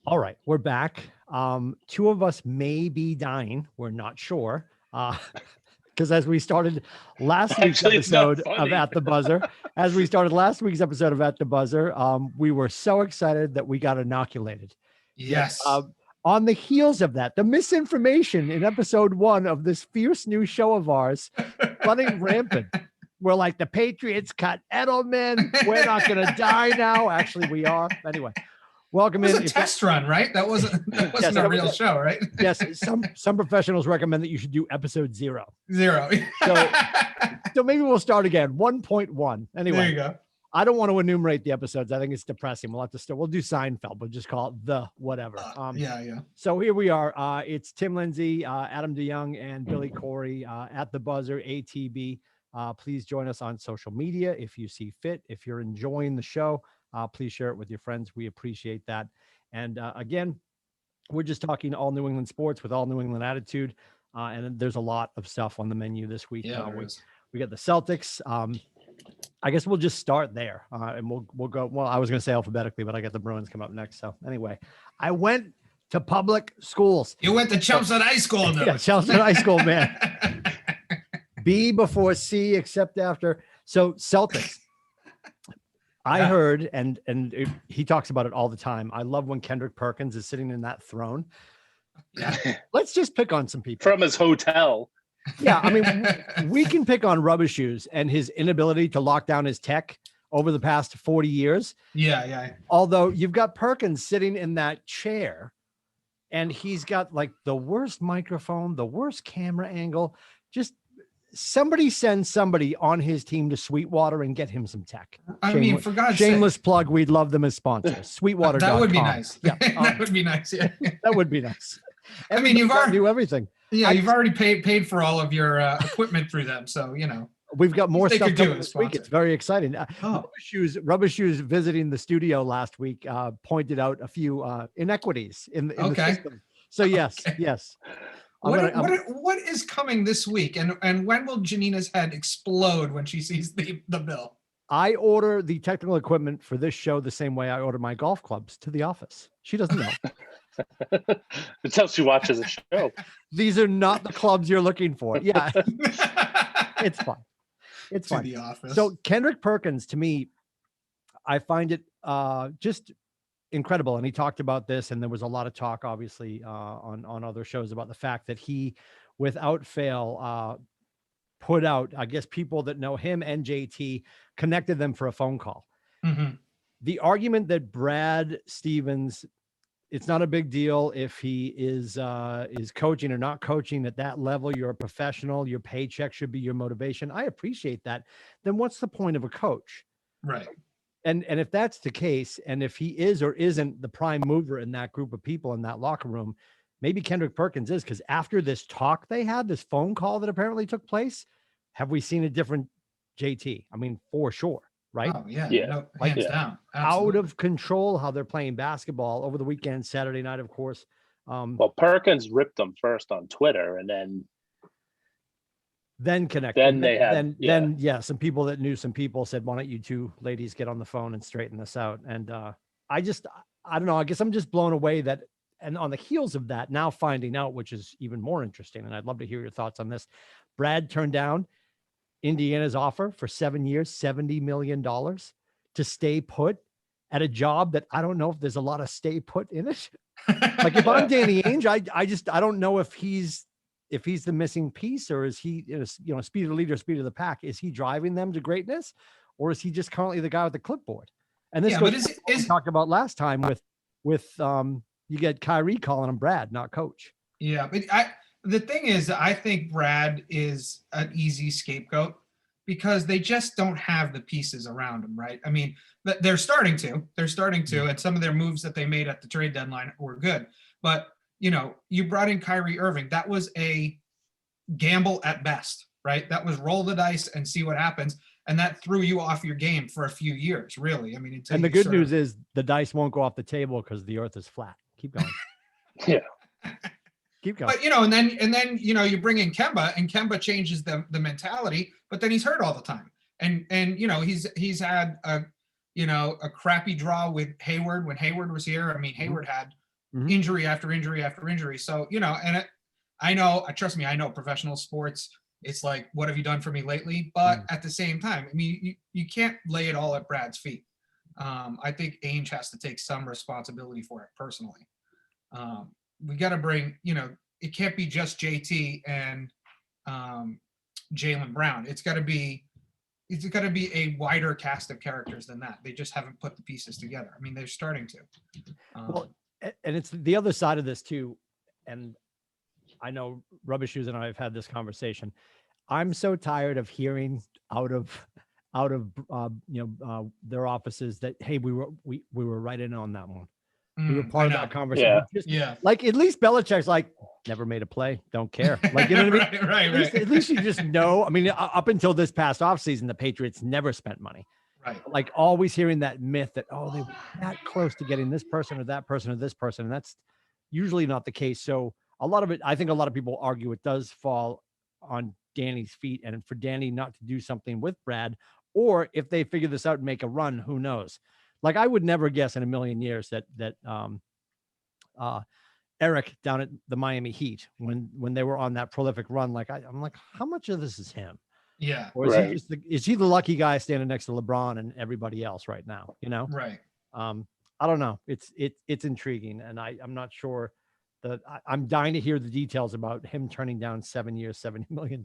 All right, we're back. Two of us may be dying. We're not sure. Because as we started last week's episode of At the Buzzer, we were so excited that we got inoculated. Yes. On the heels of that, the misinformation in episode 1 of this fierce new show of ours running rampant. We're like, the Patriots cut Edelman. We're not going to die now. Actually, we are. Anyway, welcome in. It was a test run, right? That wasn't a real show, right? Yes. Some professionals recommend that you should do episode 0. So maybe we'll start again. 1.1. Anyway, there you go. I don't want to enumerate the episodes. I think it's depressing. We'll have to we'll do Seinfeld. We'll just call it the whatever. Yeah. So here we are. It's Tim Lindsay, Adam DeYoung, and Billy Corey at the Buzzer, ATB. Please join us on social media if you see fit. If you're enjoying the show, please share it with your friends. We appreciate that. And again, we're just talking all New England sports with all New England attitude. And there's a lot of stuff on the menu this week. Yeah, we got the Celtics. I guess we'll just start there, and we'll go. Well, I was going to say alphabetically, but I got the Bruins come up next. So anyway, I went to public schools. You went to Chelmsford High School, though. Yeah, Chelmsford High School, man. B before C, except after. So Celtics. I heard, and he talks about it all the time. I love when Kendrick Perkins is sitting in that throne. Yeah. Let's just pick on some people from his hotel. Yeah, I mean, we can pick on Rubber Shoes and his inability to lock down his tech over the past 40 years. Yeah. Although you've got Perkins sitting in that chair, and he's got like the worst microphone, the worst camera angle. Just somebody send somebody on his team to Sweetwater and get him some tech. I mean, for God's sake. Shameless plug. We'd love them as sponsors. Sweetwater. That would be nice. Yeah, that would be nice. Yeah. That would be nice. I mean, you've already do everything. Yeah, you've already paid for all of your equipment through them, so you know. We've got more stuff coming this week. It's very exciting. Rubber Shoes visiting the studio last week pointed out a few inequities in the system. So yes. What is coming this week, and when will Janina's head explode when she sees the bill? I order the technical equipment for this show the same way I order my golf clubs to the office. She doesn't know. It's how she watches a show. These are not the clubs you're looking for. Yeah. It's fun. It's fun. To the office. So Kendrick Perkins, to me, I find it just incredible. And he talked about this, and there was a lot of talk, obviously, on other shows about the fact that he, without fail, put out, I guess, people that know him and JT, connected them for a phone call. Mm-hmm. The argument that Brad Stevens, it's not a big deal if he is coaching or not coaching at that level. You're a professional. Your paycheck should be your motivation. I appreciate that. Then what's the point of a coach? Right. And if that's the case, and if he is or isn't the prime mover in that group of people in that locker room, maybe Kendrick Perkins is, because after this talk they had, this phone call that apparently took place, have we seen a different JT? I mean, for sure. Right? Oh, yeah. No, hands down. Absolutely. Out of control how they're playing basketball over the weekend, Saturday night, of course. Well, Perkins ripped them first on Twitter, and then connected. Then some people that knew some people said, why don't you two ladies get on the phone and straighten this out? And I don't know. I guess I'm just blown away that, and on the heels of that, now finding out, which is even more interesting, and I'd love to hear your thoughts on this. Brad turned down Indiana's offer for 7 years, $70 million to stay put at a job that I don't know if there's a lot of stay put in it. Like if I'm Danny Ainge, I don't know if he's the missing piece, or is he, speed of the leader, speed of the pack? Is he driving them to greatness, or is he just currently the guy with the clipboard? And this goes to what we talked about last time with you get Kyrie calling him Brad, not coach. Yeah, but the thing is, I think Brad is an easy scapegoat because they just don't have the pieces around him, right? I mean, they're starting to, and some of their moves that they made at the trade deadline were good. But, you brought in Kyrie Irving. That was a gamble at best, right? That was roll the dice and see what happens. And that threw you off your game for a few years, really. I mean, and the good news is the dice won't go off the table because the earth is flat. Keep going. Yeah. Keep going. But and then you bring in Kemba, and Kemba changes the mentality, but then he's hurt all the time. And he's had a crappy draw with Hayward when Hayward was here. I mean, Hayward had Mhm. injury after injury after injury. So, trust me, I know professional sports, it's like, what have you done for me lately? But at the same time, I mean, you can't lay it all at Brad's feet. I think Ainge has to take some responsibility for it personally. We got to bring, it can't be just JT and Jaylen Brown. It's got to be a wider cast of characters than that. They just haven't put the pieces together. I mean, they're starting to. Well, and it's the other side of this too. And I know Rubber Shoes and I have had this conversation. I'm so tired of hearing out of their offices that, hey, we were right in on that one. We were part of that conversation. Yeah. Like, at least Belichick's like, never made a play, don't care. Like, you know what I mean? Right. At least you just know. I mean, up until this past offseason, the Patriots never spent money. Right. Like, always hearing that myth that, oh, they were that close to getting this person or that person or this person. And that's usually not the case. So a lot of it, I think a lot of people argue it does fall on Danny's feet, and for Danny not to do something with Brad, or if they figure this out and make a run, who knows? Like, I would never guess in a million years that Eric down at the Miami Heat, when they were on that prolific run, like I'm like, how much of this is him? Yeah. Or is he the lucky guy standing next to LeBron and everybody else right now? Right. I don't know. It's intriguing, and I'm not sure that I'm dying to hear the details about him turning down 7 years, $70 million.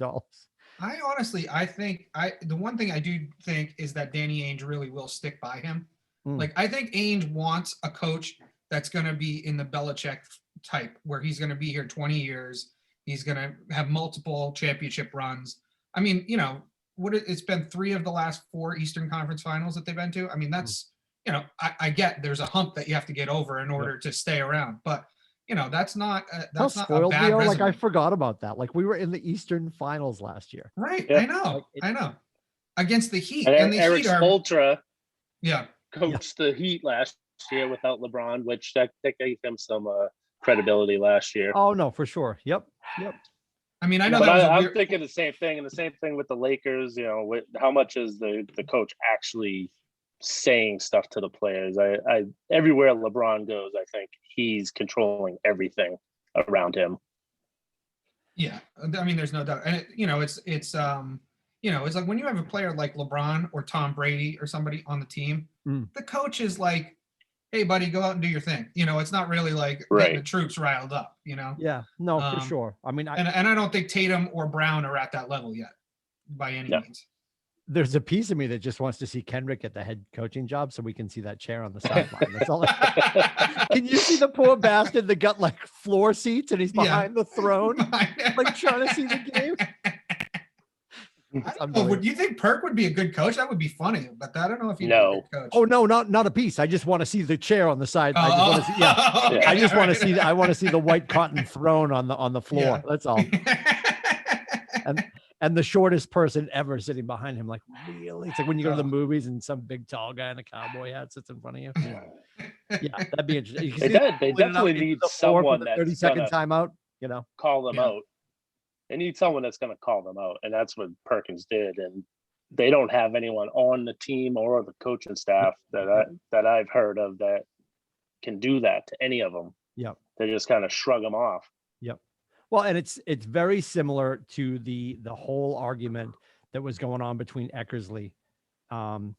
I think the one thing I do think is that Danny Ainge really will stick by him. Like, I think Ainge wants a coach that's going to be in the Belichick type, where he's going to be here 20 years. He's going to have multiple championship runs. I mean, it's been 3 of the last 4 Eastern Conference finals that they've been to. I mean, that's, I get there's a hump that you have to get over in order to stay around, but that's not How not a spoiled bad we are. resume. Like, I forgot about that. Like, we were in the Eastern Finals last year. Right. Yeah. I know. Against the Heat. And the Eric Heat are, Spoelstra yeah. coached the Heat last year without LeBron, which that gave him some credibility last year. Oh no, for sure. Yep. I mean, I know But that was I'm thinking the same thing, and the same thing with the Lakers. How much is the coach actually saying stuff to the players? I everywhere LeBron goes, I think he's controlling everything around him. Yeah, I mean, there's no doubt, and it's like when you have a player like LeBron or Tom Brady or somebody on the team, the coach is like, hey, buddy, go out and do your thing. It's not really like getting the troops riled up. Yeah. No, for sure. I mean, and I don't think Tatum or Brown are at that level yet, by any means. There's a piece of me that just wants to see Kendrick get the head coaching job so we can see that chair on the sideline. That's all. Can you see the poor bastard that got like floor seats and he's behind the throne, like trying to see the game? Would you think Perk would be a good coach? That would be funny, but I don't know if he'd be a good coach. Oh no, not a piece. I just want to see the chair on the side. I just want to see, I just want to see. I want to see the white cotton throne on the floor. Yeah. That's all. And the shortest person ever sitting behind him, like, really? It's like when you go to the movies and some big tall guy in a cowboy hat sits in front of you. Yeah, that'd be interesting. They definitely need someone that's 30-second timeout. Call them out. They need someone that's going to call them out, and that's what Perkins did. And they don't have anyone on the team or the coaching staff that I've heard of that can do that to any of them. Yep. They just kind of shrug them off. Yep. Well, and it's very similar to the whole argument that was going on between Eckersley and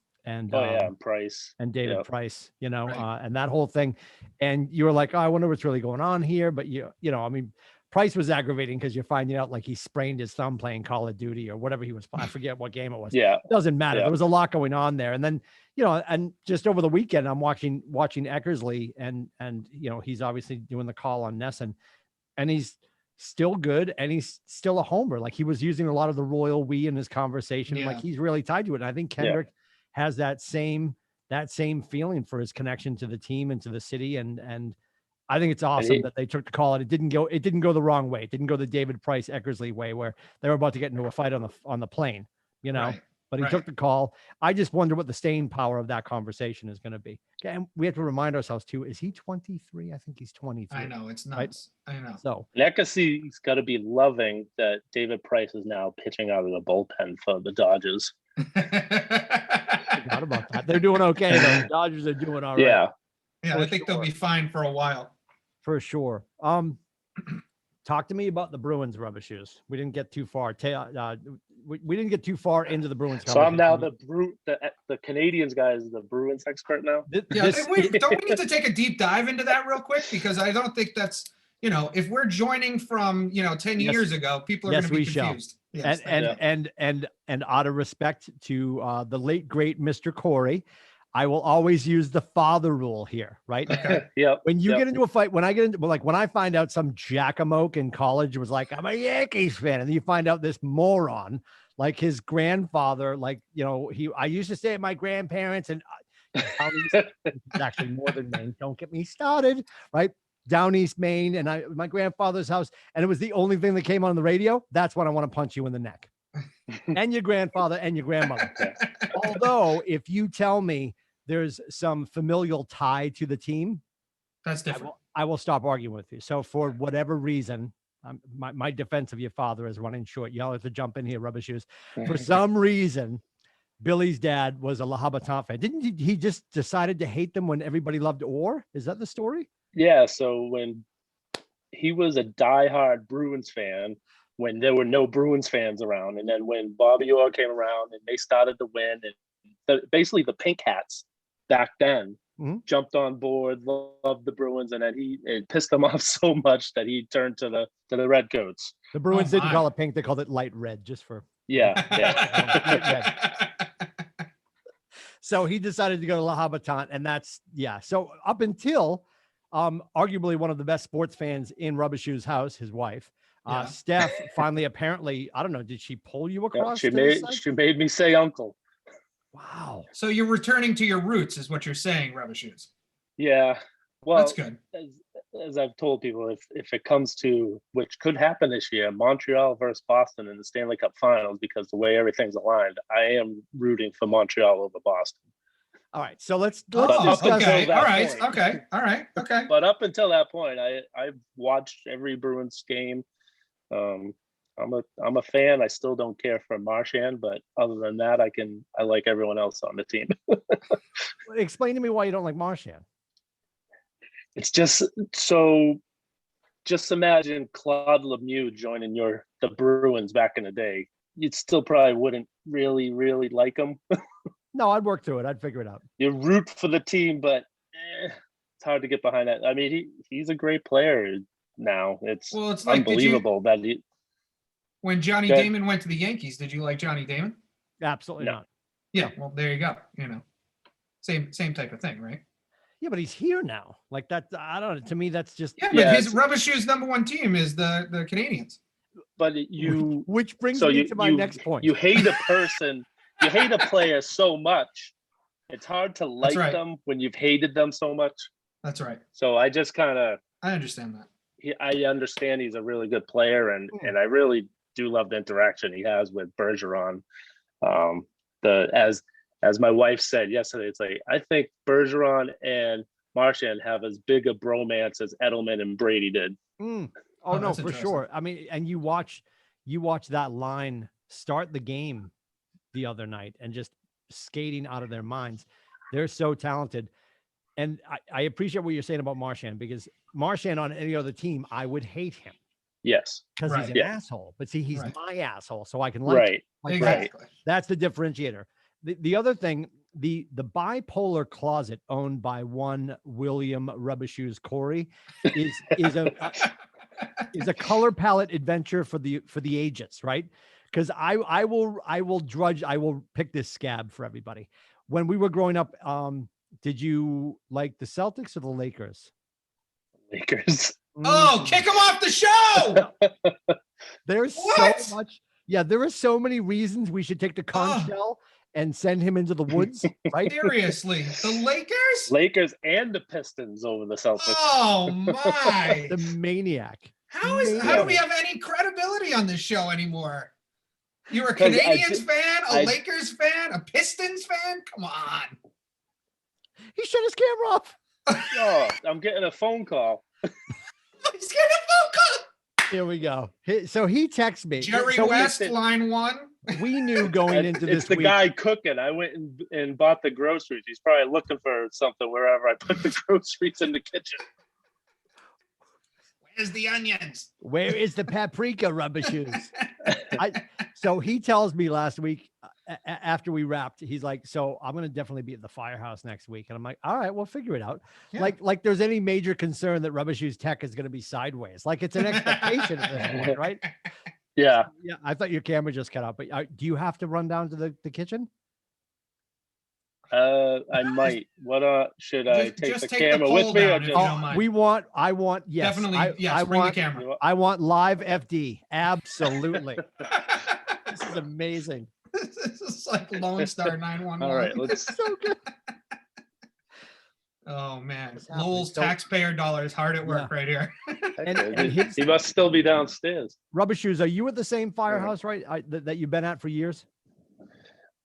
Price and David Price, and that whole thing. And you were like, oh, I wonder what's really going on here. But I mean, Price was aggravating because you're finding out like he sprained his thumb playing Call of Duty or whatever he was playing. I forget what game it was. Yeah. It doesn't matter. There was a lot going on there. And then, and just over the weekend, I'm watching Eckersley and he's obviously doing the call on Nesson, and he's still good. And he's still a homer. Like, he was using a lot of the royal we in his conversation. Like, he's really tied to it. And I think Kendrick has that same feeling for his connection to the team and to the city. And I think it's awesome that they took the call, and it didn't go the wrong way. It didn't go the David Price Eckersley way where they were about to get into a fight on the plane, but he took the call. I just wonder what the staying power of that conversation is going to be. And we have to remind ourselves too, is he 23? I think he's 23. I know, it's nuts. Right? I know. So Eckersley's got to be loving that David Price is now pitching out of the bullpen for the Dodgers. doubt about that. They're doing okay though. The Dodgers are doing all right. Yeah. Yeah, I think they'll be fine for a while. For sure. Talk to me about the Bruins rubber shoes. We didn't get too far. We didn't get too far into the Bruins. So I'm now the Canadians guy is the Bruins expert now. Yeah, don't we need to take a deep dive into that real quick? Because I don't think that's, if we're joining from 10 years ago, people are going to be confused. Yes, and out of respect to the late great Mr. Corey, I will always use the father rule here, right? Okay. Yeah. When you get into a fight, when I find out some jackamoke in college was like, I'm a Yankees fan, and then you find out this moron, like his grandfather, I used to stay at my grandparents, and actually Northern Maine. Don't get me started, right? Down East Maine, and my grandfather's house, and it was the only thing that came on the radio. That's when I want to punch you in the neck, and your grandfather and your grandmother. Although, if you tell me there's some familial tie to the team, that's different. I will stop arguing with you. So for whatever reason, my defense of your father is running short. Y'all have to jump in here, rubber shoes. For some reason, Billy's dad was a La Habitant fan. Didn't he just decided to hate them when everybody loved Orr? Is that the story? Yeah. So when he was a diehard Bruins fan, when there were no Bruins fans around, and then when Bobby Orr came around and they started to win, and basically the Pink Hats back then jumped on board, loved the Bruins, and then it pissed them off so much that he turned to the Redcoats. The Bruins didn't call it pink; they called it light red, just for yeah. So he decided to go to La Habitant, and that's So up until arguably one of the best sports fans in Rubber Shoes' house, his wife. Steph finally, apparently, I don't know, did she pull you across? She made me say uncle. Wow. So you're returning to your roots is what you're saying, Rubber Shoes. Yeah. Well, that's good. As I've told people, if it comes to, which could happen this year, Montreal versus Boston in the Stanley Cup Finals, because the way everything's aligned, I am rooting for Montreal over Boston. All right, so let's discuss. Okay. All right. Okay. But up until that point, I've watched every Bruins game. I'm a fan. I still don't care for Marchand, but other than that, I like everyone else on the team. Explain to me why you don't like Marchand. It's just so. Just imagine Claude Lemieux joining the Bruins back in the day. You still probably wouldn't really like him. No, I'd work through it. I'd figure it out. You root for the team, but it's hard to get behind that. I mean, he's a great player now. It's like, unbelievable that he. When Johnny Damon went to the Yankees, did you like Johnny Damon? Absolutely not. Yeah, well, there you go. Same type of thing, right? Yeah, but he's here now. Like that, I don't know. To me, that's just his Rubber Shoes #1 team is the Canadians. But which brings me to my next point. You hate a person, you hate a player so much. It's hard to like them when you've hated them so much. That's right. So I just I understand that. I understand he's a really good player, and I really do love the interaction he has with Bergeron. As my wife said yesterday, it's like, I think Bergeron and Marchand have as big a bromance as Edelman and Brady did. Oh no, for sure. I mean, and you watch that line start the game the other night and just skating out of their minds. They're so talented. And I appreciate what you're saying about Marchand, because Marchand on any other team, I would hate him. Yes. Because he's an asshole. But see, he's my asshole, so I can like him. Like exactly. That's the differentiator. The other thing, the bipolar closet owned by one William Rubber Shoes Corey is a color palette adventure for the ages, right? Because I will pick this scab for everybody. When we were growing up, did you like the Celtics or the Lakers? Lakers. Oh, kick him off the show! There's so much. Yeah, there are so many reasons we should take the conch shell and send him into the woods, right? Seriously, the Lakers and the Pistons over the Celtics. Oh my! The maniac. How do we have any credibility on this show anymore? You're a Canadians fan, a Lakers fan, a Pistons fan? Come on. He shut his camera off. Oh, I'm getting a phone call. He's getting a phone call. Here we go. So he texts me. Jerry West, line 1. we knew going into this It's the week. guy cooking. I went and bought the groceries. He's probably looking for something wherever I put the groceries in the kitchen. Where's the onions? Where is the paprika, rubber shoes? So he tells me last week after we wrapped, he's like, so I'm going to definitely be at the firehouse next week. And I'm like, all right, we'll figure it out. Yeah. Like there's any major concern that Rubber Shoes Tech is going to be sideways. Like it's an expectation at this point, right? Yeah. Yeah. I thought your camera just cut out, but do you have to run down to the kitchen? I might. What should I take the camera poll with me or down if you just don't mind. I want, yes. Definitely, yes, I bring want the camera. I want live FD. Absolutely. This is amazing. This is like Lone Star 911. all right, let's So good. Oh man, What's happening? Lowell's So- taxpayer dollars hard at work right here. And his- he must still be downstairs. Rubber Shoes, are you at the same firehouse, right? That you've been at for years?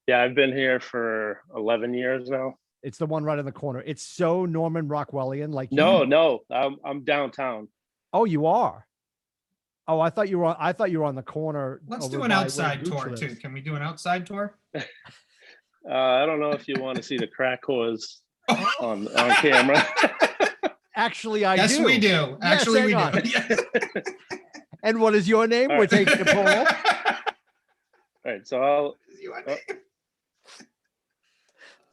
Yeah, I've been here for 11 years now. It's the one right in the corner. It's so Norman Rockwellian. Like No, I'm downtown. Oh, you are. Oh, I thought you were on the corner. Let's over do an by where outside Gooch tour lives. too. Can we do an outside tour? I don't know if you want to see the crack whores on camera. Actually, I Yes, do. we do. Actually, we hang do. on. Yes. And what is your name? All We're right. taking a poll. All right, so I'll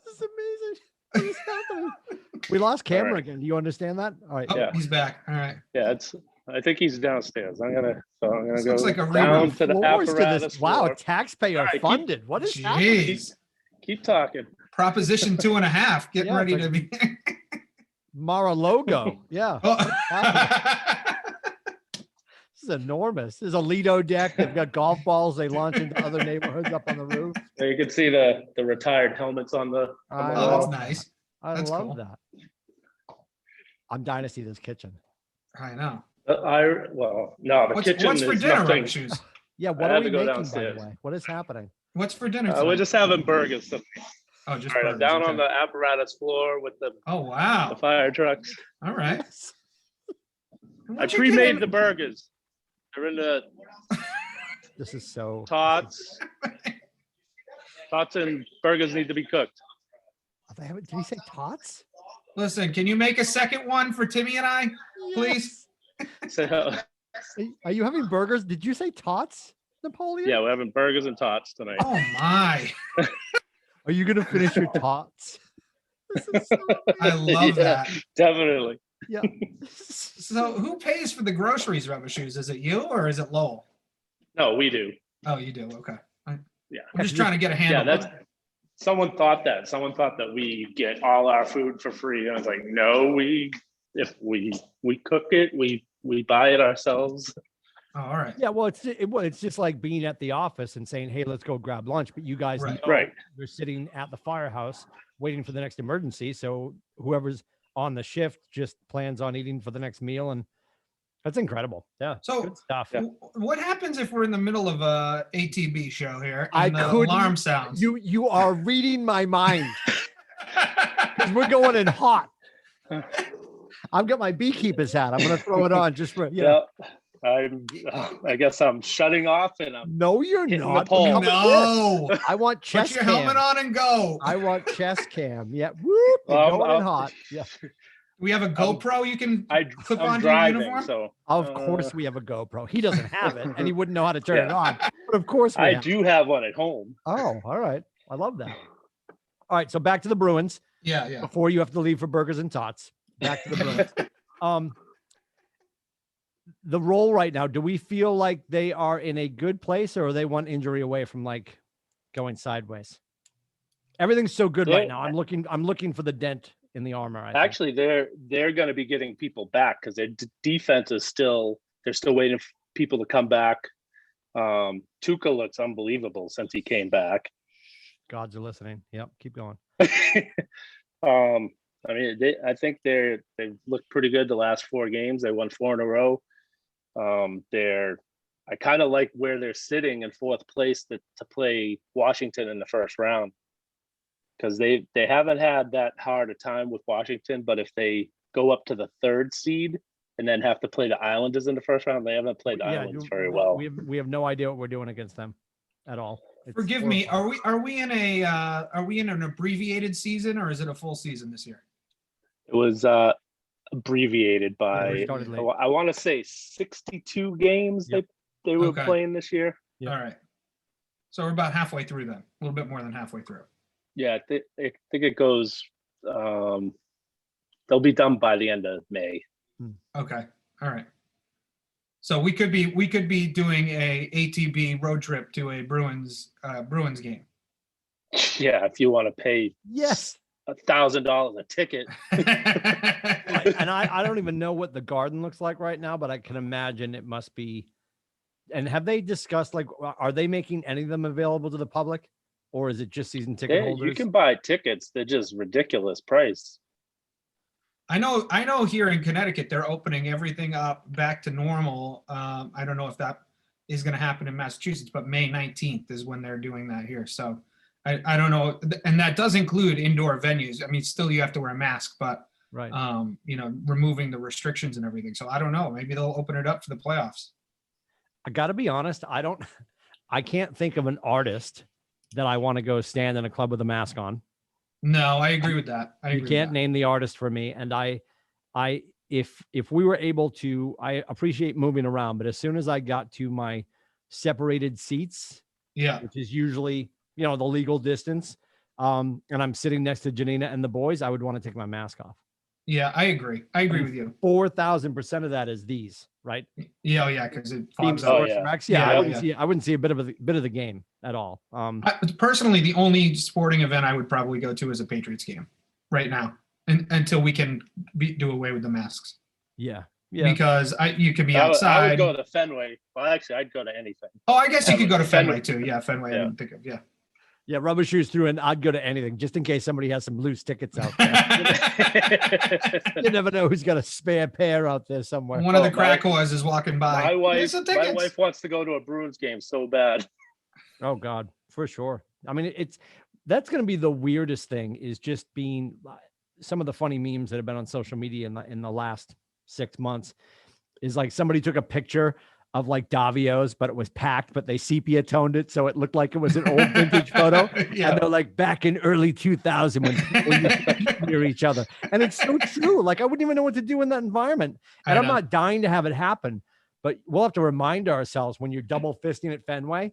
This is amazing. What is happening? We lost camera right. again. Do you understand that? All right. Oh, Yeah. he's back. All right. yeah, I think he's downstairs. I'm gonna This go looks like a down rerun. to the Floors to apparatus. this. Wow, floor. taxpayer All right, keep- funded. What is happening? Jeez. Keep talking. Proposition 2.5. Getting Yeah, ready it's to be. Mar-a-Lago. Yeah. Oh. This is enormous. There's a Lido deck. They've got golf balls. They launch into other neighborhoods up on the roof. There you can see the retired helmets on the. I Oh, love that's nice. I That's love cool. that. I'm dying to see this kitchen. I know. No, the kitchen What's for is dinner, nothing. Rubber Shoes? Yeah, what I are had we to go making, by downstairs. the way? What is happening? What's for dinner? We're tonight? just having burgers. So, Oh, just all right, I'm burgers, down on okay. the apparatus floor with the Oh wow! fire trucks. All right. I What'd you pre-made get the in- burgers. They're in the This is so. Tots. Tots and burgers need to be cooked. Did he say Tots? Listen, can you make a second one for Timmy and I, please? So, Are you having burgers? Did you say Tots, Napoleon? yeah, we're having burgers and tots tonight. Oh my! Are you gonna finish your Tots? This is so I love Yeah. that. Definitely. yeah. So, who pays for the groceries, Rubber Shoes? Is it you or is it Lowell? No, we do. Oh, you do. Okay. Yeah. I'm just trying to get a handle. Yeah, on that's. it. Someone thought that we get all our food for free. And I was like, no, if we cook it, we buy it ourselves. Oh, all right. Yeah, well, it's just like being at the office and saying, "Hey, let's go grab lunch," but you guys Right. know Right. you're sitting at the firehouse waiting for the next emergency. So whoever's on the shift just plans on eating for the next meal, and that's incredible. Yeah, So, good stuff. Yeah. What happens if we're in the middle of a ATB show here I and the couldn't- alarm sounds? You are reading my mind. 'Cause we're going in hot. I've got my beekeeper's hat. I'm gonna throw it on just for Yeah. I guess I'm shutting off and I'm No, you're Hitting the not. pole. Come with No. this. I want Put chest your cam. helmet on and go. I want chest cam. Yeah. Whoop. You're Well, going in I'm- hot. Yeah. We have a GoPro you can clip I'm onto your driving, uniform. so Of course we have a GoPro. He doesn't have it, and he wouldn't know how to turn it Yeah. on. But of course we I have. do have one at home. Oh, all right. I love that. All right. So back to the Bruins Yeah, yeah. before you have to leave for burgers and tots. Back to the Bruins. The role right now, do we feel like they are in a good place, or are they one injury away from like going sideways? Everything's so good right Yeah. now. I'm looking for the dent in the armor. I think. Actually, they're going to be getting people back because their defense is they're still waiting for people to come back. Tuca looks unbelievable since he came back. Gods are listening. Yep. Keep going. I mean, I think they've looked pretty good the last 4 games. They won 4 in a row. I kind of like where they're sitting in 4th place to play Washington in the first round, because they haven't had that hard a time with Washington. But if they go up to the 3rd seed and then have to play the Islanders in the first round, they haven't played the Islanders very well. We have no idea what we're doing against them. at all. It's Forgive me. horrifying. Are we in an abbreviated season, or is it a full season this year? It was abbreviated Yeah, we by started late. I want to say 62 games Yep. they were Okay. playing this year. Yeah. All right. So we're about halfway through then. A little bit more than halfway through. Yeah, I think it goes. They'll be done by the end of May. Okay. All right. So we could be doing a ATB road trip to a Bruins game. Yeah, if you want to pay Yes. $1,000 a ticket. And I don't even know what the garden looks like right now, but I can imagine it must be. And have they discussed, like, are they making any of them available to the public, or is it just season ticket Yeah, holders? you can buy tickets. They're just ridiculous price. I know here in Connecticut, they're opening everything up back to normal. I don't know if that is going to happen in Massachusetts, but May 19th is when they're doing that here. So I don't know. And that does include indoor venues. I mean, still you have to wear a mask, but Right. Removing the restrictions and everything. So I don't know. Maybe they'll open it up for the playoffs. I got to be honest. I can't think of an artist that I want to go stand in a club with a mask on. No, I agree with that. You can't name the artist for me. And if we were able to, I appreciate moving around, but as soon as I got to my separated seats, Yeah. which is usually, the legal distance, and I'm sitting next to Janina and the boys, I would want to take my mask off. Yeah, I agree. I agree with you. 4,000% of that is these, right? Yeah, yeah, because it Team fogs up. Source Rex. Yeah, Yeah, I wouldn't see a bit of the game at all. Personally, the only sporting event I would probably go to is a Patriots game right now, until we can do away with the masks. Yeah. Because you could be I outside. would go to Fenway. Well, actually, I'd go to anything. Oh, I guess you could go to Fenway Fenway. too. Yeah, Fenway. Yeah. I didn't think of. Yeah. Yeah, rubber shoes through, and I'd go to anything just in case somebody has some loose tickets out there. You never know who's got a spare pair out there somewhere. One of the crack whores is walking by. My Here's some tickets. wife wants to go to a Bruins game so bad. Oh God, for sure. I mean, that's going to be the weirdest thing, is just being some of the funny memes that have been on social media in the last 6 months, is like somebody took a picture of like Davio's, but it was packed, but they sepia toned it so it looked like it was an old vintage photo. Yeah. And they're like, back in early 2000 when people used to eat near each other. And it's so true. Like, I wouldn't even know what to do in that environment. And I'm not dying to have it happen, but we'll have to remind ourselves, when you're double fisting at Fenway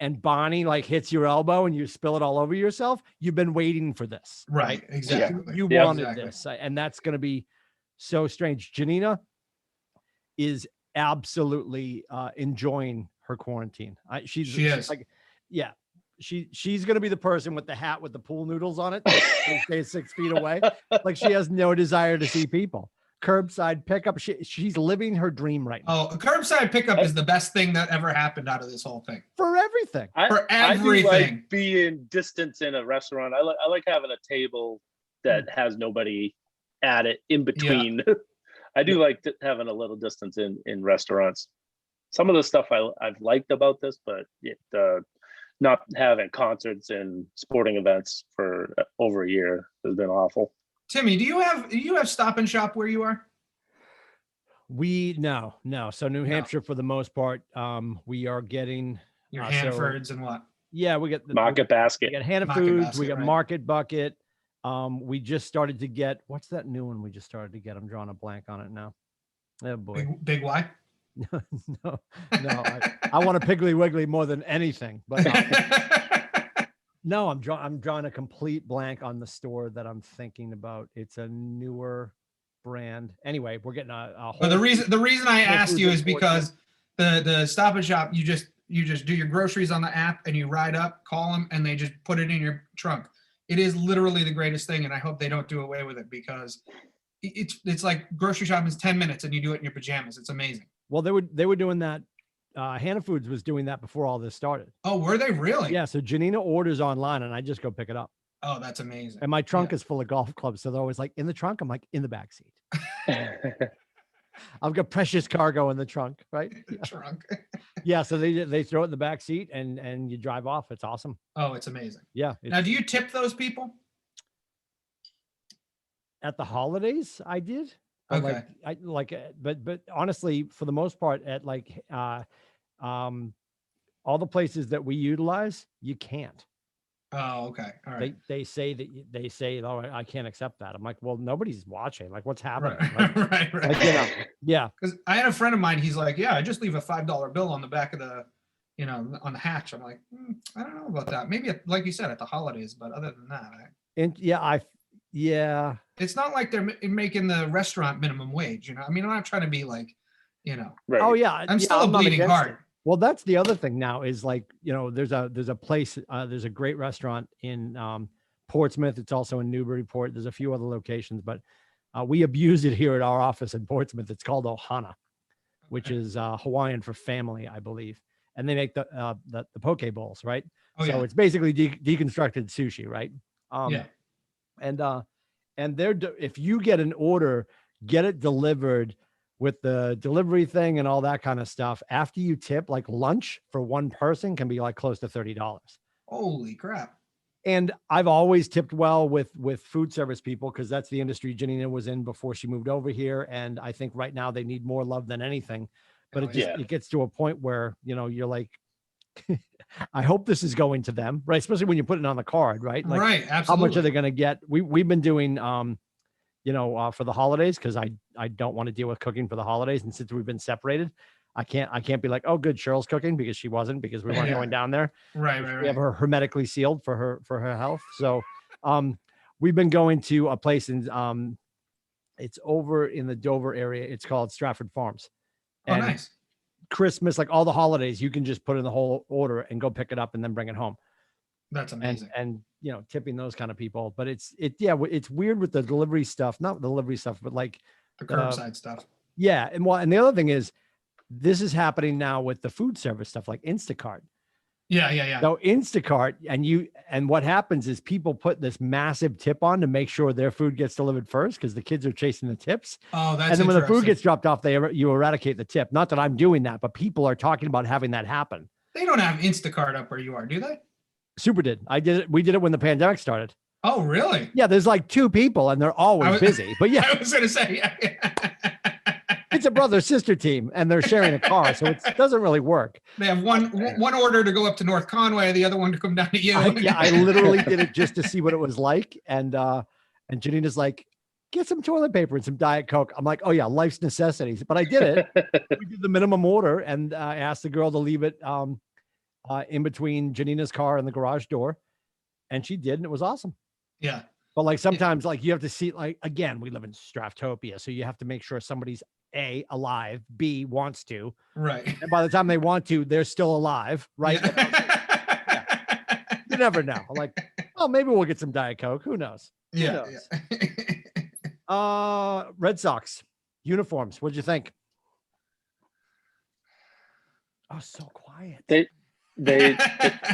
and Bonnie like hits your elbow and you spill it all over yourself, you've been waiting for this. Right. Exactly. You wanted this. And that's going to be so strange. Janina is absolutely enjoying her quarantine. She's like, yeah, she's going to be the person with the hat with the pool noodles on it. They stay 6 feet away. Like, she has no desire to see people. Curbside pickup. She's living her dream right now. Oh, a curbside pickup is the best thing that ever happened out of this whole thing. For everything. For I do everything. like being distance in a restaurant. I like having a table that has nobody at it in between. Yeah. I do like having a little distance in restaurants. Some of the stuff I've liked about this, but not having concerts and sporting events for over a year has been awful. Timmy, do you have Stop and Shop where you are? No. So New Hampshire, for the most part, we are getting your Hannaford's and what? Yeah, we get the Market Basket. We got Hannaford's, we got Market Bucket. We just started to get, what's that new one we just started to get? I'm drawing a blank on it now. Oh boy. Big Y? No. I want a Piggly Wiggly more than anything, but no, I'm drawing a complete blank on the store that I'm thinking about. It's a newer brand. Anyway, we're getting a whole. But the reason I asked you is because the Stop and Shop, you just do your groceries on the app and you ride up, call them, and they just put it in your trunk. It is literally the greatest thing, and I hope they don't do away with it, because it's like grocery shopping is 10 minutes and you do it in your pajamas. It's amazing. Well, they were doing that. Hannaford's was doing that before all this started. Oh, were they really? Yeah. So Janina orders online and I just go pick it up. Oh, that's amazing. And my trunk is full of golf clubs. So they're always like, in the trunk? I'm like, in the back seat. I've got precious cargo in the trunk, right? Trunk. Yeah. So they throw it in the back seat and you drive off. It's awesome. Oh, it's amazing. Yeah. Now, do you tip those people? At the holidays, I did. Okay. But honestly, for the most part, at like all the places that we utilize, you can't. Oh, okay. All right. They say that they say, oh, I can't accept that. I'm like, well, nobody's watching. Like, what's happening? Right. Like, right. like, you know, yeah. Because I had a friend of mine. He's like, yeah, I just leave a $5 bill on the back of the, on the hatch. I'm like, I don't know about that. Maybe like you said at the holidays, but other than that, And yeah, it's not like they're making the restaurant minimum wage. I mean, I'm not trying to be like, Right. oh yeah, I'm still a not bleeding against heart. it. Well, that's the other thing now is like, there's a place, there's a great restaurant in Portsmouth. It's also in Newburyport. There's a few other locations, but we abuse it here at our office in Portsmouth. It's called Ohana, which is Hawaiian for family, I believe. And they make the poke bowls, right? Oh, so yeah. it's basically deconstructed sushi, right? Yeah. And if you get an order, get it delivered with the delivery thing and all that kind of stuff. After you tip, like lunch for one person can be like close to $30. Holy crap. And I've always tipped well with food service people because that's the industry Janina was in before she moved over here. And I think right now they need more love than anything. But it gets to a point where, you're like, I hope this is going to them, right? Especially when you put it on the card, right? Like, right. Absolutely. how much are they going to get? We've been doing, for the holidays, because I don't want to deal with cooking for the holidays. And since we've been separated, I can't be like, oh, good, Cheryl's cooking, because she wasn't, because we weren't going down there. Right. We have her hermetically sealed for her health. So we've been going to a place in it's over in the Dover area. It's called Stratford Farms. And nice. Christmas, like all the holidays, you can just put in the whole order and go pick it up and then bring it home. That's amazing. And tipping those kind of people. But it's weird with the delivery stuff, not delivery stuff, but like the curbside stuff. Yeah. And the other thing is, this is happening now with the food service stuff like Instacart. Yeah. So Instacart, and what happens is people put this massive tip on to make sure their food gets delivered first, because the kids are chasing the tips. Oh, that's and then when the food gets dropped off, you eradicate the tip. Not that I'm doing that, but people are talking about having that happen. They don't have Instacart up where you are, do they? Super did. I did it. We did it when the pandemic started. Oh, really? Yeah, there's like 2 people and they're always busy. But yeah, I was gonna say, it's a brother-sister team and they're sharing a car, so it doesn't really work. They have one order to go up to North Conway, the other one to come down to you. I literally did it just to see what it was like. And Janina's like, get some toilet paper and some Diet Coke. I'm like, oh yeah, life's necessities. But I did it. We did the minimum order, and I asked the girl to leave it in between Janina's car and the garage door. And she did, and it was awesome. Yeah. But like sometimes like you have to see, like, again, we live in Straftopia, so you have to make sure somebody's A, alive, B, wants to. Right. And by the time they want to, they're still alive, right? Yeah. You never know. Like, oh, maybe we'll get some Diet Coke. Who knows? Yeah. Red Sox uniforms. What'd you think? Oh, so quiet. They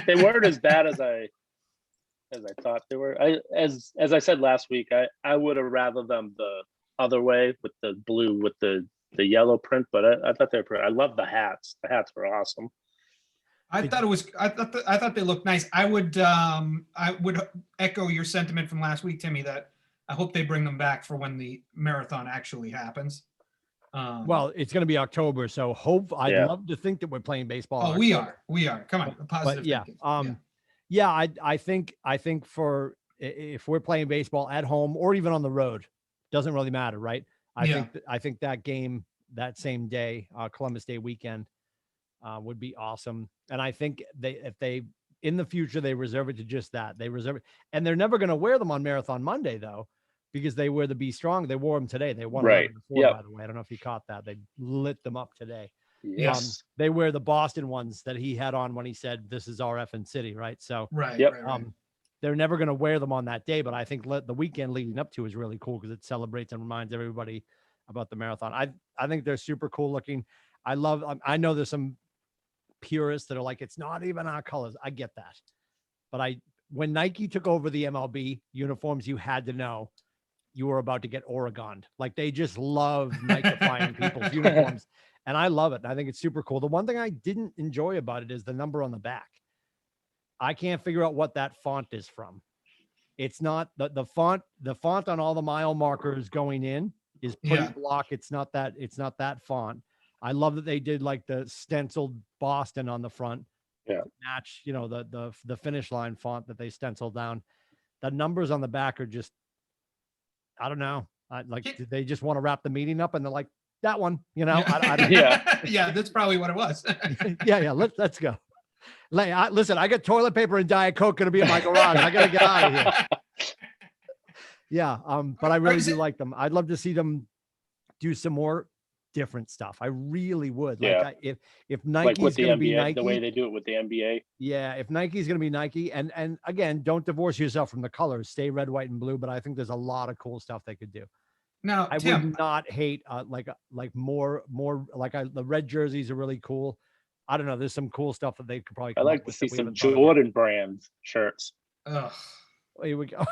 weren't as bad as I thought they were. As I said last week, I would have rather them the other way with the blue with the yellow print, but I thought they were pretty. I love the hats. The hats were awesome. I thought they looked nice. I would echo your sentiment from last week, Timmy, that I hope they bring them back for when the marathon actually happens. Well, it's going to be October, so I'd love to think that we're playing baseball. Oh, we are. Come on, positive. But yeah, I think for if we're playing baseball at home or even on the road, doesn't really matter, right? I think that game that same day, Columbus Day weekend, would be awesome. And I think if they in the future they reserve it to just that. They reserve it, and they're never going to wear them on Marathon Monday though, because they wear the Be Strong. They wore them today. They won right before, by the way. I don't know if you caught that. They lit them up today. Yes. They wear the Boston ones that he had on when he said, "This is our effing city," right? So right. They're never going to wear them on that day, but I think the weekend leading up to is really cool because it celebrates and reminds everybody about the marathon. I think they're super cool looking. I know there's some purists that are like, it's not even our colors. I get that. But when Nike took over the MLB uniforms, you had to know you were about to get Oregoned. Like they just love Nike-fying people's uniforms. And I love it. And I think it's super cool. The one thing I didn't enjoy about it is the number on the back. I can't figure out what that font is from. It's not the font on all the mile markers going in is pretty block. It's not that font. I love that they did like the stenciled Boston on the front. match, the finish line font that they stencil down. The numbers on the back are just, I don't know. Did they just want to wrap the meeting up and they're like, that one, I don't Yeah, that's probably what it was. yeah. Let's go. Listen, I got toilet paper and Diet Coke going to be in my garage. I got to get out of here. Yeah. But I really do like them. I'd love to see them do some more different stuff. I really would. Yeah. If Like Nike's with the going to be NBA, Nike, the way they do it with the NBA. yeah, if Nike's going to be Nike, and again, don't divorce yourself from the colors. Stay red, white, and blue. But I think there's a lot of cool stuff they could do. Now, I Tim, would not hate more the red jerseys are really cool. I don't know. There's some cool stuff that they could probably. I like to see some Jordan brand shirts. ugh, Here we go.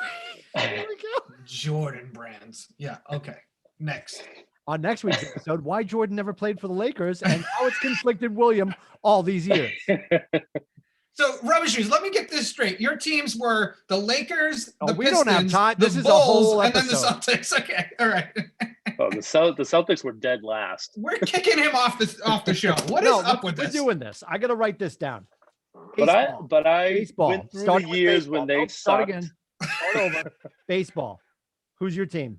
Here we go. Jordan brands. Yeah. Okay. Next. On next week's episode, why Jordan never played for the Lakers and how it's conflicted William all these years. So, Rubbish Shoes, let me get this straight. Your teams were the Lakers, the we Pistons, don't have time. This the is a Bulls, whole and then the episode. Celtics. Okay. All right. Oh, the Celtics were dead last. We're kicking him off the show. What is up with we're this? doing this. I got to write this down. But I Baseball. went through Starting the with years baseball. when they Nope, start sucked. again. Start over. Baseball. Who's your team?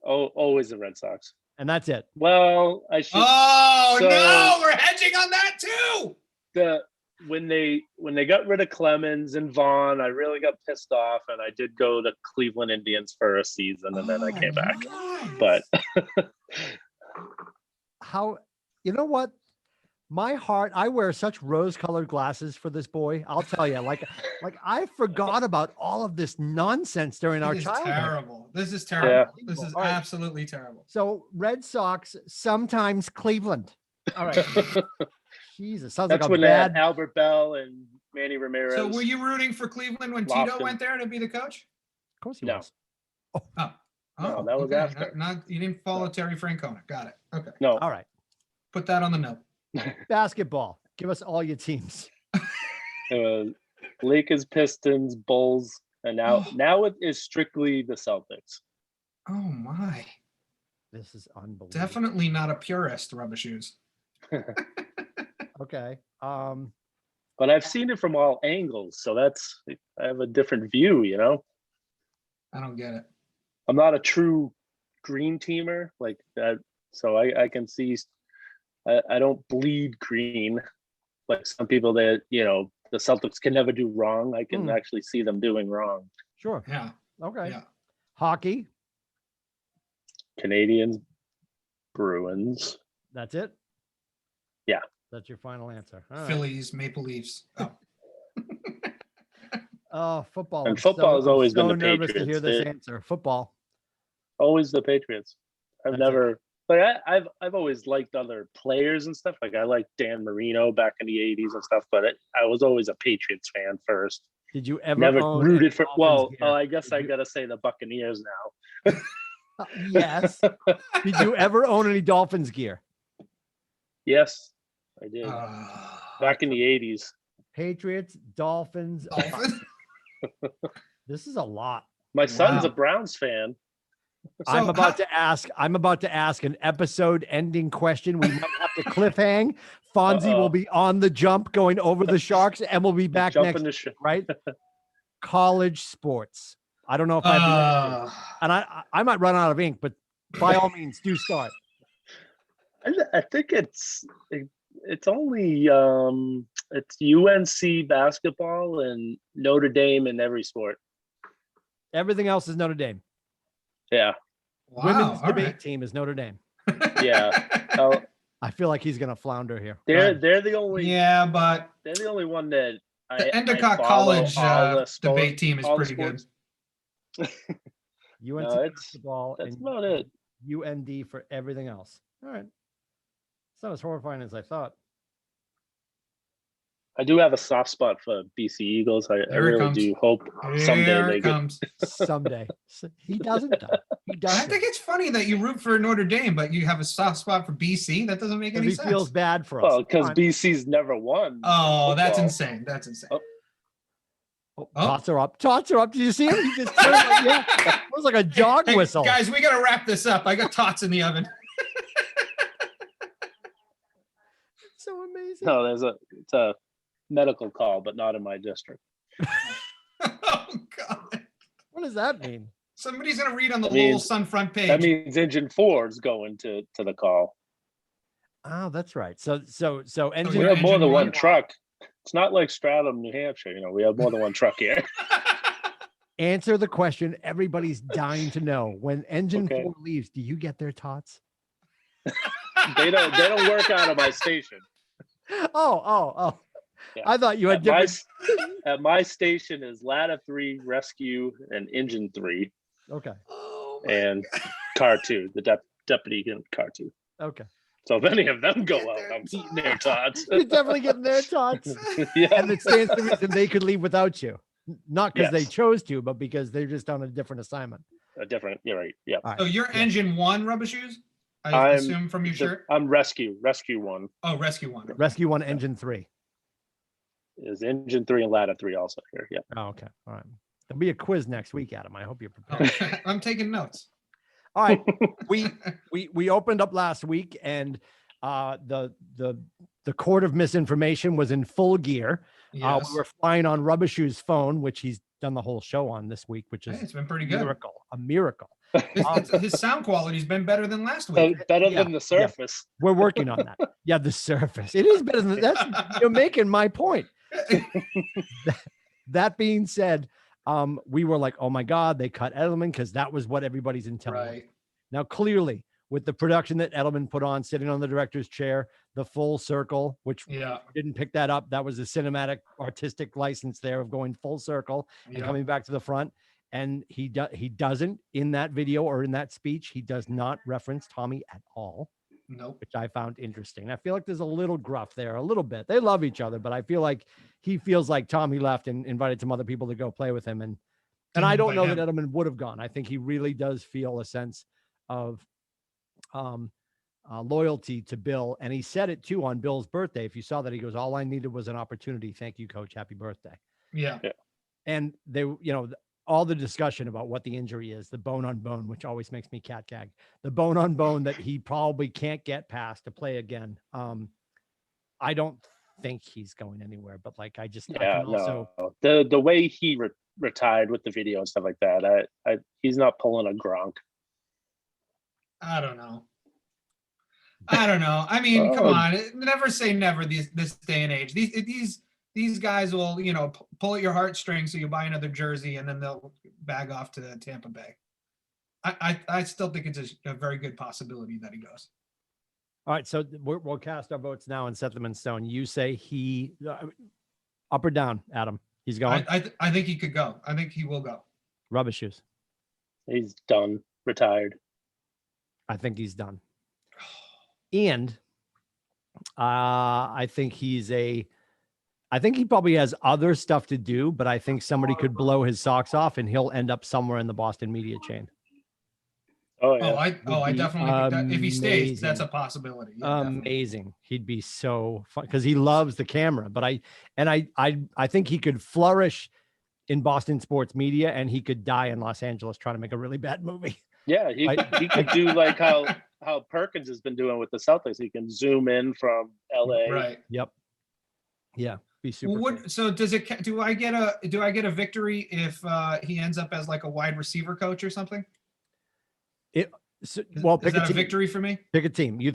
Oh, always the Red Sox. And that's it. Well, I should. Oh So- no, we're hedging on that too. When they got rid of Clemens and Vaughn, I really got pissed off, and I did go to Cleveland Indians for a season, and then I came back. But How, you know what? My heart, I wear such rose-colored glasses for this boy. I'll tell you, like I forgot about all of this nonsense during our This is childhood. terrible. This is terrible. Yeah. This is All right. absolutely terrible. So Red Sox, sometimes Cleveland. All right. Jesus, sounds that's like a when they bad. had Albert Bell and Manny Ramirez. So were you rooting for Cleveland when Tito Lofton. went there to be the coach? Of course he No. was. Oh, No, that was okay. after. Not you didn't follow Terry Francona. Got it. Okay. No, All right. Put that on the note. Basketball. Give us all your teams. it was Lakers, Pistons, Bulls, and now it is strictly the Celtics. Oh my. This is unbelievable. Definitely not a purist, Rubber Shoes. Okay. But I've seen it from all angles, so I have a different view. I don't get it. I'm not a true green teamer like that, so I can see. I don't bleed green like some people that the Celtics can never do wrong. I can actually see them doing wrong. Sure. Yeah. Okay. Yeah. Hockey. Canadians, Bruins. That's it. Yeah. That's your final answer. All right. Phillies, Maple Leafs. Oh. Oh, football. And football has always been so the nervous to Patriots. hear this answer. Football. Always the Patriots. I've That's never. But I've always liked other players and stuff. Like I liked Dan Marino back in the '80s and stuff. But I was always a Patriots fan first. Did you ever Never own rooted any for. Dolphins Well, gear? I guess Did I you- gotta say the Buccaneers now. Yes. Did you ever own any Dolphins gear? Yes, I did. Ah. Back in the '80s. Patriots, Dolphins. Dolphins? This is a lot. My son's Wow. a Browns fan. I'm So about to ask an episode-ending question. We might have to cliffhang. Fonzie will Uh-oh. be on the jump, going over the Sharks, and we'll be back Jump next. in the sh- Right? College sports. I don't know if I have the answer. And I might run out of ink, but by all means, do start. I think it's only it's UNC basketball and Notre Dame in every sport. Everything else is Notre Dame. Yeah, Wow. Women's all debate right. team is Notre Dame. yeah. Oh, I feel like he's gonna flounder here. Go they're ahead. they're the only Yeah, but they're the only one that the I Endicott follow College all the sport- debate team is all the pretty good. sports. UNC No, it's- basketball That's and about it. UND for everything else. All right. It's not as horrifying as I thought. I do have a soft spot for BC Eagles. I Here it really comes. do hope someday Here they it get. comes. Someday. He doesn't though. He I doesn't. think it's funny that you root for Notre Dame, but you have a soft spot for BC. That doesn't make Because any he sense. feels bad for us. Well, because Fine. BC's never won. Oh, that's football. insane. That's insane. Oh. Oh, Tots are up. Tots are up. Did you see him? He just turned like, yeah. It was like a dog Hey, whistle. guys, we got to wrap this up. I got tots in the oven. So amazing. No, it's a medical call, but not in my district. Oh God! What does that mean? Somebody's gonna read on the That Lowell means- Sun front page. That means engine 4 is going to the call. Oh, that's right. So engine. We you're have more engine than one one? truck. It's not like Stratham, New Hampshire. We have more than one truck here. Answer the question everybody's dying to know. When engine Okay. 4 leaves, do you get their tots? They don't work out of my station. Oh. Yeah. I thought you had At my, different. at my station is ladder 3, rescue, and engine 3, Okay. Oh my and car 2, the deputy in car 2. Okay. So if any of them go Get out, their I'm eating their tots. You're definitely getting their tots. Yeah. And it stands to reason they could leave without you. Not because they Yes. chose to, but because they're just on a different assignment. A different. You're right. Yeah. All right. So you're Yeah. engine 1 rubber shoes? I I'm assume from your shirt. I'm rescue 1 Oh, rescue 1. Rescue 1, engine 3. is engine 3 and ladder 3 also here. Yeah. Oh, okay. All right. There'll be a quiz next week, Adam. I hope you're prepared. Oh, I'm taking notes. All right. We opened up last week, and the court of misinformation was in full gear. Yes. We were flying on Rubber Shoe's phone, which he's done the whole show on this week, which Hey, is it's been pretty a good. miracle. His sound quality's been better than last week. Better Yeah, than the surface. We're working on that. Yeah, the surface. It is better than that's. You're making my point. That being said, we were like, oh my God, they cut Edelman, because that was what everybody's intel was. Right. Now, clearly, with the production that Edelman put on, sitting on the director's chair, the full circle, which Yeah. didn't pick that up. That was a cinematic artistic license there of going full circle and Yeah. coming back to the front. And he doesn't in that video or in that speech, he does not reference Tommy at all, Nope. which I found interesting. I feel like there's a little gruff there, a little bit. They love each other, but I feel like he feels like Tommy left and invited some other people to go play with him. And Didn't I don't know invite that Edelman would have gone. I think he really does feel a sense of loyalty to Bill. And he said it too on Bill's birthday. If you saw that, he goes, all I needed was an opportunity. Thank you, coach. Happy birthday. Yeah. And they, all the discussion about what the injury is, the bone on bone, which always makes me cat gag, the bone on bone that he probably can't get past to play again. I don't think he's going anywhere, but like, I can also, no. The way he retired with the video and stuff like that, he's not pulling a Gronk. I don't know. I mean, come Oh. on. Never say never this day and age. These guys will, pull at your heartstrings so you buy another jersey and then they'll bag off to Tampa Bay. I still think it's a very good possibility that he goes. all right. So we'll cast our votes now and set them in stone. You say he up or down, Adam? He's going. I think he could go. I think he will go. Rubber Shoes. He's done, retired. I think he's done. And I think I think he probably has other stuff to do, but I think somebody could blow his socks off and he'll end up somewhere in the Boston media chain. Oh yeah. I be definitely think that if he stays, that's a amazing. possibility. Yeah, definitely. Amazing. He'd be so fun because he loves the camera, but I think he could flourish in Boston sports media and he could die in Los Angeles trying to make a really bad movie. Yeah, he could do like how Perkins has been doing with the Celtics. He can zoom in from LA. Right. Yep. Yeah. Be super. Well, cool. so do I get a victory if he ends up as like a wide receiver coach or something? So, Is pick that a a team. victory for me? Pick a team. You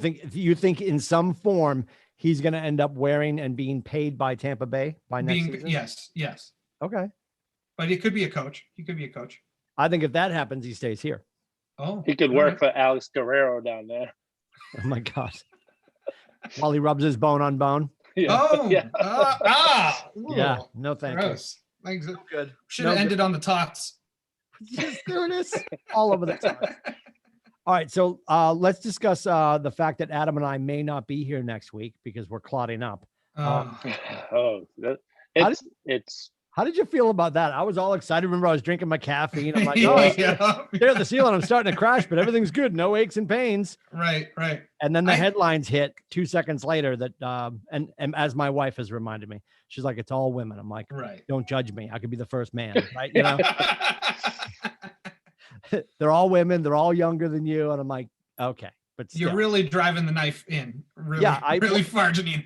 think in some form he's going to end up wearing and being paid by Tampa Bay by next season? Yes. Okay. But he could be a coach. I think if that happens, he stays here. Oh, He could all work right. for Alex Guerrero down there. Oh my God. While he rubs his bone on bone. Yeah. Oh, yeah. Yeah. ooh, No, thank gross. you. Good. Should have ended on the Tots. Just doing this all over the top. All right. So let's discuss the fact that Adam and I may not be here next week because we're clotting up. Oh, it's How did you feel about that? I was all excited. Remember, I was drinking my caffeine. I'm like, oh, yeah. stare at the ceiling. I'm starting to crash, but everything's good. No aches and pains. Right. And then the headlines hit 2 seconds later that, and as my wife has reminded me, she's like, it's all women. I'm like, Right. don't judge me. I could be the first man, right? You know, they're all women. They're all younger than you. And I'm like, okay, but still. You're really driving the knife in. Really, Yeah, really far, Janine.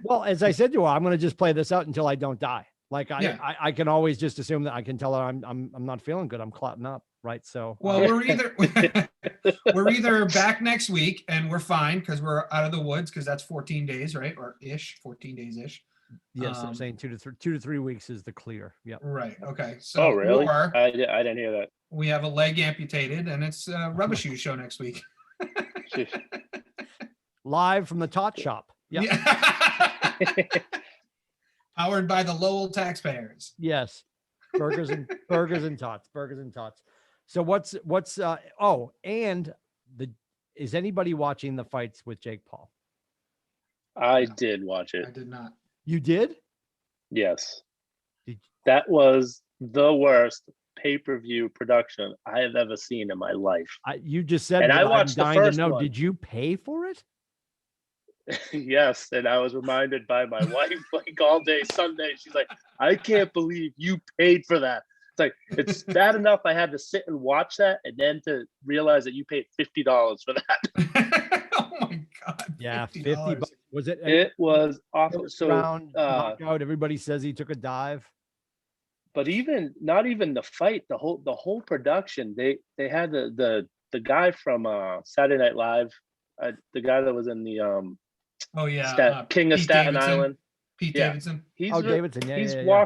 Well, as I said to her, I'm going to just play this out until I don't die. Like Yeah. I can always just assume that I can tell her I'm not feeling good. I'm clotting up. Right. So, Well, we're either back next week and we're fine because we're out of the woods because that's 14 days, right? Or 14 days ish. yes, they're saying 2 to 3 weeks is the clear. Yeah. Right. Okay. So, Oh, really? or I didn't hear that. we have a leg amputated and it's a rubber shoe show next week. Sheesh. Live from the Tots shop. Yep. Yeah. Powered by the Lowell taxpayers. Yes. Burgers and Tots. So what's is anybody watching the fights with Jake Paul? I did watch it. I did not. You did? Yes. That was the worst pay-per-view production I have ever seen in my life. You just said, and I watched the first one. Did you pay for it? Yes, and I was reminded by my wife like all day Sunday. She's like, I can't believe you paid for that. It's like, it's bad enough I had to sit and watch that, and then to realize that you paid $50 for that. Oh my God. Yeah, $50. $50. Was it? It was awful. So knockout. Everybody says he took a dive. But not even the fight, the whole production. They had the guy from Saturday Night Live, the guy that was in the oh yeah, King of Pete Staten Davidson. Island. Pete Yeah. Davidson. Davidson. Yeah,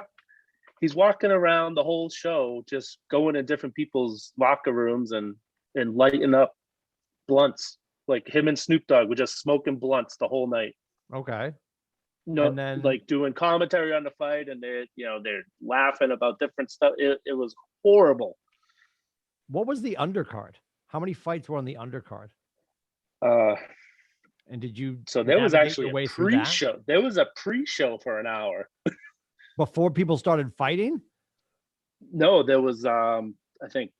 He's walking around the whole show, just going in different people's locker rooms and lighting up blunts. Like him and Snoop Dogg were just smoking blunts the whole night. Okay. No, And then, like doing commentary on the fight, and they're laughing about different stuff. It was horrible. What was the undercard? How many fights were on the undercard? And did you? So there was actually a pre-show. There was a pre-show for an hour before people started fighting. No, there was I think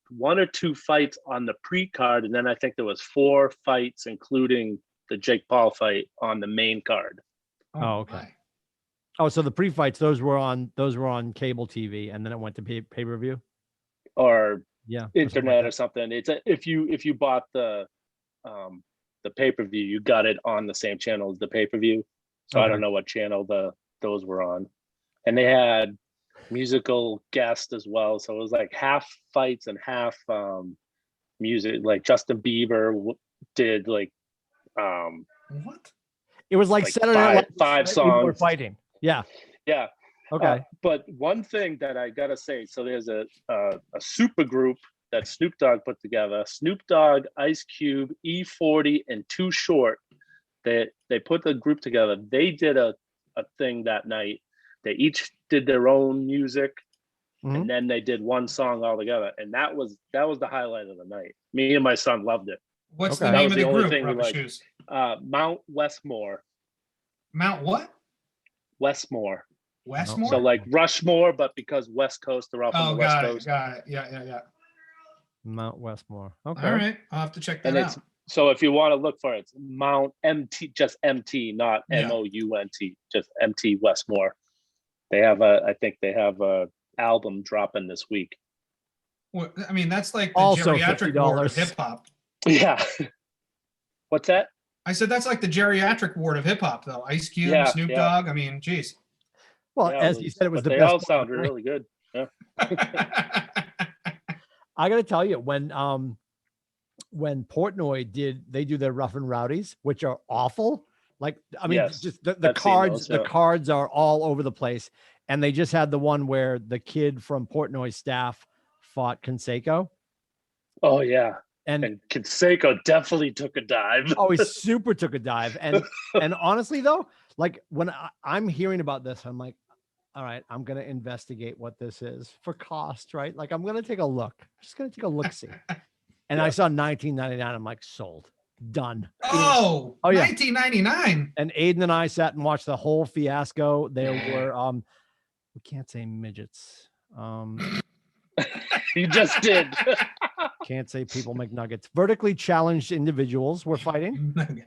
1 or 2 fights on the pre-card, and then I think there was 4 fights, including the Jake Paul fight, on the main card. Oh, okay. My. Oh, so the pre-fights, those were on cable TV, and then it went to pay-per-view, or internet or something. It's if you bought the pay-per-view, you got it on the same channel as the pay-per-view. So I don't know what channel those were on, and they had musical guests as well. So it was like half fights and half music. Like Justin Bieber did like what? It was like Saturday Night Live, 5 songs fighting. Yeah. Okay. But one thing that I gotta say, so there's a super group that Snoop Dogg put together. Snoop Dogg, Ice Cube, E40, and Too Short. They put the group together. They did a thing that night. They each did their own music, and then they did one song all together. And that was the highlight of the night. Me and my son loved it. What's the name of the group? Shoes. Mount Westmore. Mount what? Westmore. Westmore. So like Rushmore, but because West Coast, they're off on the West Coast. Got it. Yeah. Mount Westmore. Okay. All right. I'll have to check that out. So if you want to look for it, it's Mount MT, just MT, not MOUNT, just MT Westmore. I think they have a album dropping this week. Well, I mean, that's like the also geriatric ward of hip hop. Yeah. What's that? I said that's like the geriatric ward of hip hop, though. Ice Cube, Snoop Dogg. I mean, geez. Well, as you said, it was the best. They all sound really good. Yeah. I got to tell you, when Portnoy do their Rough and Rowdies, which are awful. Like, I mean, just the cards, the cards are all over the place. And they just had the one where the kid from Portnoy's staff fought Canseco. Oh yeah. And Canseco definitely took a dive. Oh, he super took a dive. And honestly though, like when I'm hearing about this, I'm like, all right, I'm going to investigate what this is for cost, right? Like I'm going to take a look. I'm just going to take a look-see. And I saw $19.99. I'm like, sold. Done. Oh yeah. $19.99. And Aiden and I sat and watched the whole fiasco. There were we can't say midgets. You just did. Can't say people make nuggets. Vertically challenged individuals were fighting. And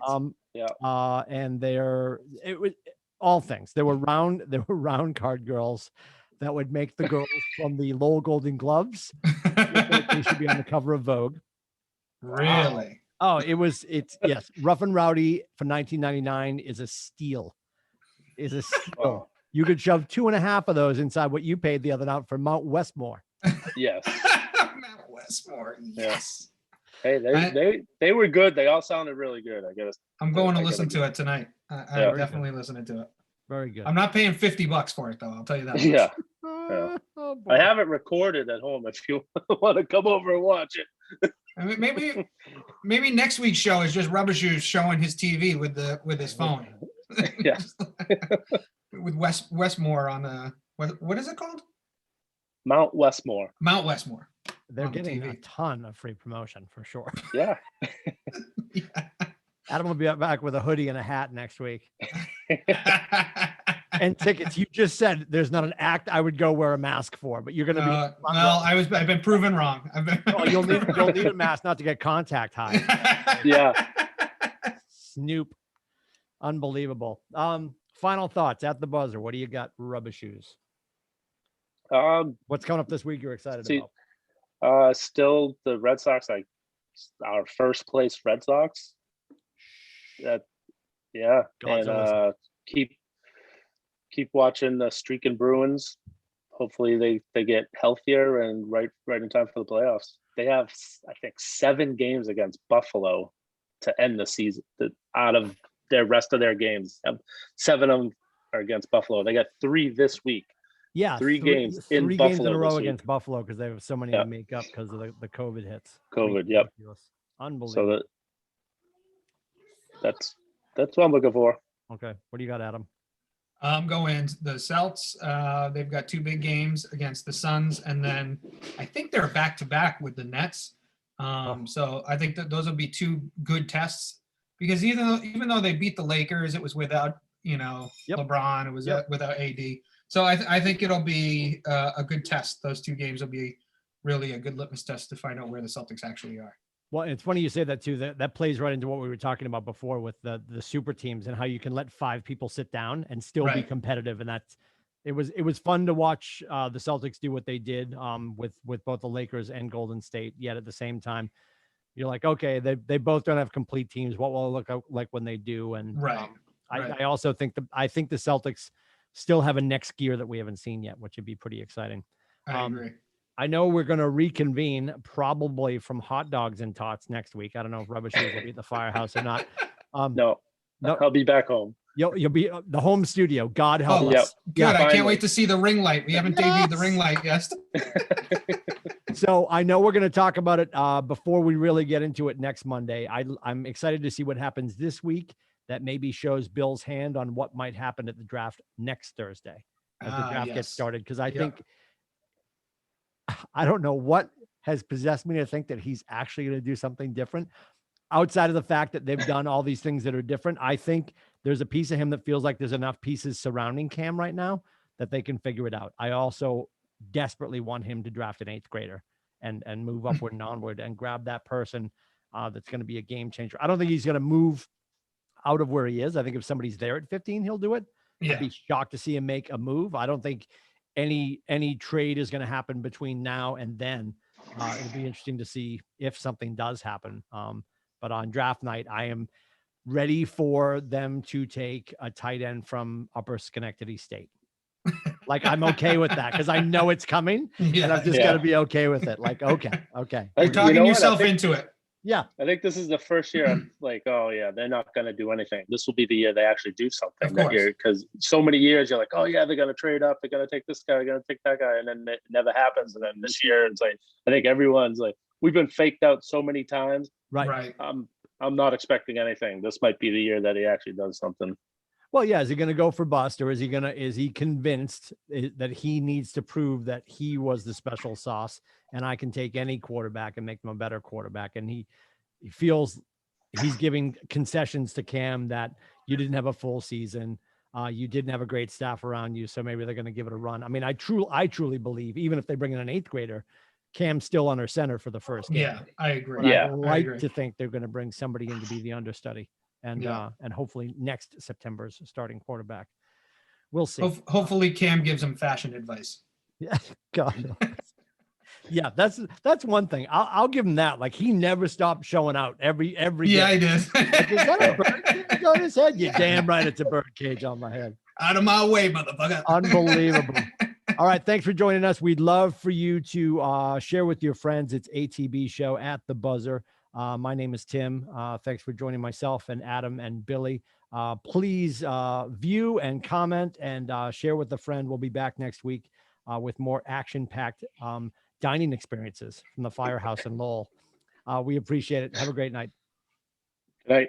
it was all things. There were round card girls that would make the girls from the Lowell Golden Gloves. They should be on the cover of Vogue. Really? Oh, yes. Rough and Rowdy for $19.99 is a steal. is a steal. Oh. You could shove 2.5 of those inside what you paid the other night for Mount Westmore. Yes. Mount Westmore. Yes. Hey, they were good. They all sounded really good. I guess I'm going to I listen gotta to it tonight. I'm Yeah. definitely listening to it. Very good. I'm not paying $50 for it though. I'll tell you that. Much. Yeah. Oh, boy. I have it recorded at home if you want to come over and watch it. I mean, maybe next week's show is just Rubber Shoes showing his TV with his phone. Yeah. With Westmore on the what is it called? Mount Westmore. Mount Westmore. They're on getting TV. a ton of free promotion for sure. Yeah. Yeah. Adam will be back with a hoodie and a hat next week. And tickets. You just said there's not an act I would go wear a mask for, but you're going to be. Well, I've been proven wrong. Oh, you'll need a mask not to get contact high. Yeah. Snoop. Unbelievable. Final thoughts at the buzzer. What do you got, Rubber Shoes? What's coming up this week you're excited about? Still the Red Sox, like our first place Red Sox. Yeah. God's And keep watching the streaking Bruins. Hopefully they get healthier and right in time for the playoffs. They have, I think, 7 games against Buffalo to end the season. Out of their rest of their games, 7 of them are against Buffalo. They got 3 this week. Yeah, 3 games in three Buffalo games in a row this against Buffalo because they have so many to make up because of the COVID hits. COVID, yep. Unbelievable. So that's what I'm looking for. Okay, what do you got, Adam? I'm going the Celts. They've got 2 big games against the Suns, and then I think they're back to back with the Nets. So I think that those will be 2 good tests because even though they beat the Lakers, it was without LeBron, it was without AD. So I think it'll be a good test. Those 2 games will be really a good litmus test to find out where the Celtics actually are. Well, it's funny you say that too. That plays right into what we were talking about before with the super teams and how you can let 5 people sit down and still be competitive. And it was fun to watch the Celtics do what they did with both the Lakers and Golden State. Yet at the same time, you're like, okay, they both don't have complete teams. What will it look like when they do? And I also think the Celtics still have a next gear that we haven't seen yet, which would be pretty exciting. I agree. I know we're going to reconvene probably from hot dogs and tots next week. I don't know if Rubber Shoes will be at the firehouse or not. No, I'll be back home. You'll be the home studio. God help us. Good. I can't wait to see the ring light. We haven't debuted the ring light yet. So I know we're going to talk about it before we really get into it next Monday. I'm excited to see what happens this week. That maybe shows Bill's hand on what might happen at the draft next Thursday as the draft gets started. Because I think, I don't know what has possessed me to think that he's actually going to do something different outside of the fact that they've done all these things that are different. I think there's a piece of him that feels like there's enough pieces surrounding Cam right now that they can figure it out. I also desperately want him to draft an 8th grader and move upward and onward and grab that person that's going to be a game changer. I don't think he's going to move out of where he is. I think if somebody's there at 15, he'll do it. I'd be shocked to see him make a move. I don't think any trade is going to happen between now and then. It'll be interesting to see if something does happen. But on draft night, I am ready for them to take a tight end from Upper Schenectady State. Like, I'm okay with that because I know it's coming and I've just got to be okay with it. Like, okay. You're talking yourself into it. Yeah. I think this is the first year I'm like, oh yeah, they're not going to do anything. This will be the year they actually do something that year. Because so many years you're like, oh yeah, they're going to trade up. They're going to take this guy. They're going to take that guy. And then it never happens. And then this year it's like, I think everyone's like, we've been faked out so many times. Right. I'm not expecting anything. This might be the year that he actually does something. Well, yeah. Is he going to go for bust, or is he convinced that he needs to prove that he was the special sauce and I can take any quarterback and make them a better quarterback? And he feels he's giving concessions to Cam that you didn't have a full season. You didn't have a great staff around you. So maybe they're going to give it a run. I mean, I truly believe even if they bring in an 8th grader, Cam's still under center for the first game. Yeah, I agree. But I like to think they're going to bring somebody in to be the understudy and hopefully next September's starting quarterback. We'll see. Hopefully Cam gives him fashion advice. Yeah. God. Yeah, that's one thing. I'll give him that. Like, he never stopped showing out every Yeah, game. I did. Like, is that a bird cage on his head? You're damn right it's a bird cage on my head. Out of my way, motherfucker. Unbelievable. All right. Thanks for joining us. We'd love for you to share with your friends. It's ATB show at the buzzer. My name is Tim. Thanks for joining myself and Adam and Billy. Please view and comment and share with a friend. We'll be back next week with more action-packed dining experiences from the Firehouse in Lowell. We appreciate it. Have a great night. Good night.